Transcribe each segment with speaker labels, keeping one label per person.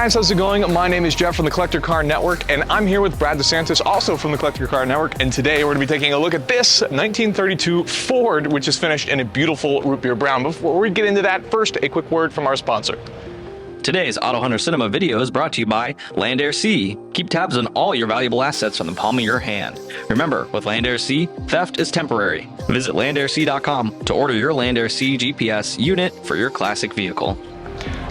Speaker 1: guys, how's it going? My name is Jeff from the Collector Car Network, and I'm here with Brad DeSantis, also from the Collector Car Network, and today we're going to be taking a look at this 1932 Ford, which is finished in a beautiful root beer brown. Before we get into that, first, a quick word from our sponsor.
Speaker 2: Today's AutoHunter Cinema video is brought to you by Land Air Sea. Keep tabs on all your valuable assets from the palm of your hand. Remember, with Land Air Sea, theft is temporary. Visit landairSea.com to order your Land Air Sea GPS unit for your classic vehicle.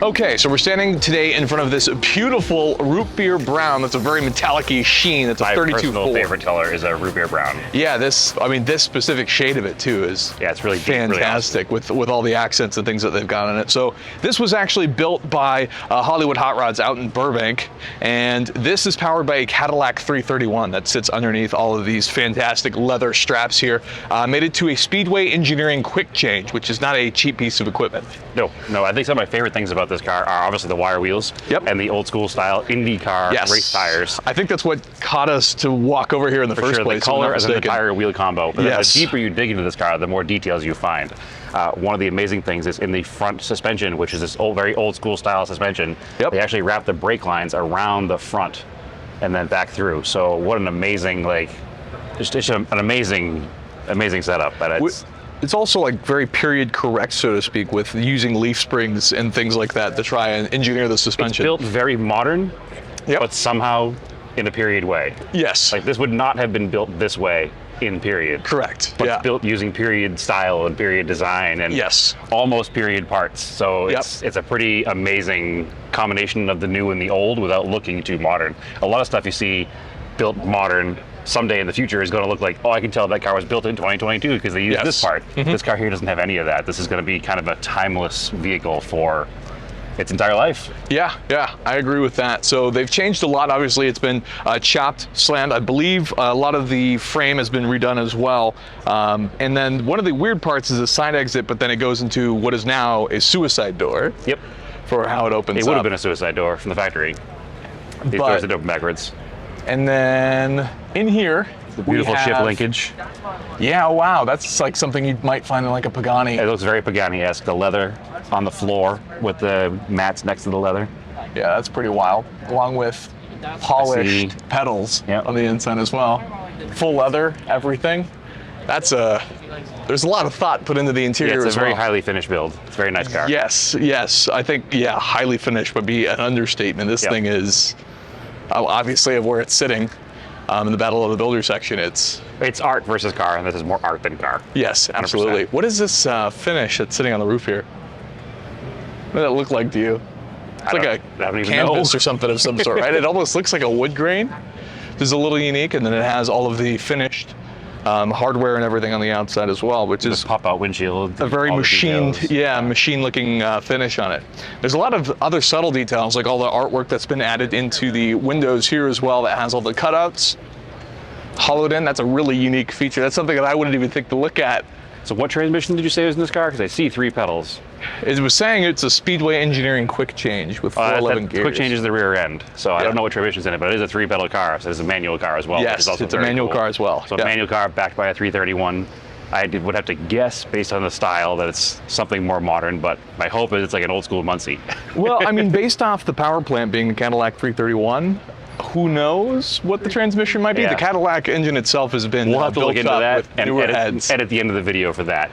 Speaker 1: Okay, so we're standing today in front of this beautiful root beer brown that's a very metallic-y sheen. It's a 32
Speaker 3: My personal
Speaker 1: Ford.
Speaker 3: favorite color is a root beer brown.
Speaker 1: Yeah, this specific shade of it too is
Speaker 3: it's really
Speaker 1: fantastic, really awesome. with all the accents and things that they've got in it. So this was actually built by Hollywood Hot Rods out in Burbank, and this is powered by a Cadillac 331 that sits underneath all of these fantastic leather straps here. Made it to a Speedway Engineering quick change, which is not a cheap piece of equipment.
Speaker 3: No, I think some of my favorite things about this car are obviously the wire wheels and the old school style IndyCar race tires.
Speaker 1: I think that's what caught us to walk over here in the first place.
Speaker 3: The color and the tire wheel combo. But the deeper you dig into this car, the more details you find. One of the amazing things is in the front suspension, which is this very old school style suspension, they actually wrap the brake lines around the front and then back through. So what an amazing, just an amazing setup. But
Speaker 1: it's also like very period correct, so to speak, with using leaf springs and things like that to try and engineer the suspension.
Speaker 3: It's built very modern, but somehow in a period way.
Speaker 1: Yes.
Speaker 3: Like this would not have been built this way in period.
Speaker 1: Correct.
Speaker 3: But it's built using period style and period design and almost period parts. So it's a pretty amazing combination of the new and the old without looking too modern. A lot of stuff you see built modern someday in the future is going to look like, oh, I can tell that car was built in 2022 because they used this part. This car here doesn't have any of that. This is going to be kind of a timeless vehicle for its entire life. Yeah, I agree with that. So they've changed a lot. Obviously, it's been chopped, slammed. I believe a lot of the frame has been redone as well. And then one of the weird parts is a side exit, but then it goes into what is now a suicide door. Yep. For how it opens up. It would have been a suicide door from the factory. These doors would open backwards.
Speaker 1: And then in here,
Speaker 3: the beautiful ship linkage.
Speaker 1: Yeah, wow, that's like something you might find in like a Pagani.
Speaker 3: It looks very Pagani-esque. The leather on the floor with the mats next to the leather.
Speaker 1: Yeah, that's pretty wild. Along with polished pedals on the inside as well. Full leather, everything. There's a lot of thought put into the interior as well.
Speaker 3: It's a very highly finished build. It's a very nice car.
Speaker 1: Yes. I think, highly finished would be an understatement. This thing is, obviously of where it's sitting in the Battle of the Builder section, it's
Speaker 3: art versus car, and this is more art than car.
Speaker 1: Yes, absolutely. 100%. What is this finish that's sitting on the roof here? What does that look like to you? It's like a canvas or something of some sort, right? It almost looks like a wood grain. This is a little unique, and then it has all of the finished hardware and everything on the outside as well, which is
Speaker 3: pop-out windshield.
Speaker 1: A very machined, machine-looking finish on it. There's a lot of other subtle details, like all the artwork that's been added into the windows here as well, that has all the cutouts hollowed in. That's a really unique feature. That's something that I wouldn't even think to look at.
Speaker 3: So what transmission did you say was in this car? Because I see 3 pedals.
Speaker 1: It was saying it's a Speedway Engineering quick change with 411 gears.
Speaker 3: Quick change is the rear end, so I don't know what transmission's in it, but it is a 3-pedal car, so it's a manual car as well.
Speaker 1: Yes, it's a manual car as well.
Speaker 3: So a manual car backed by a 331. I would have to guess, based on the style, that it's something more modern, but my hope is it's like an old school Muncie.
Speaker 1: Well, I mean, based off the power plant being the Cadillac 331, who knows what the transmission might be? The Cadillac engine itself has been
Speaker 3: We'll have to look into that and edit the end of the video for that.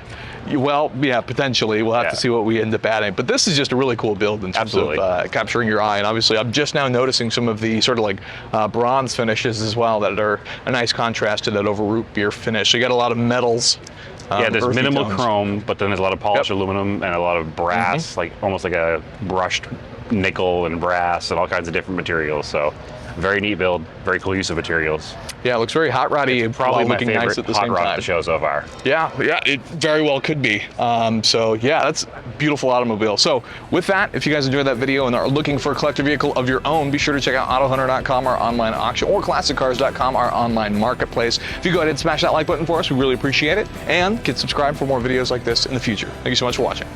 Speaker 1: Well, yeah, potentially. We'll have to see what we end up adding. But this is just a really cool build in terms of capturing your eye. And obviously, I'm just now noticing some of the sort of like bronze finishes as well that are a nice contrast to that over root beer finish. So you got a lot of metals.
Speaker 3: There's minimal chrome, but then there's a lot of polished aluminum and a lot of brass, like almost like a brushed nickel and brass and all kinds of different materials. So very neat build, very cool use of materials.
Speaker 1: Yeah, it looks very hot roddy and probably looking nice at the same time.
Speaker 3: Hot rod the show so far.
Speaker 1: Yeah, it very well could be. So yeah, that's a beautiful automobile. So with that, if you guys enjoyed that video and are looking for a collector vehicle of your own, be sure to check out AutoHunter.com, our online auction, or ClassicCars.com, our online marketplace. If you go ahead and smash that like button for us, we really appreciate it. And get subscribed for more videos like this in the future. Thank you so much for watching.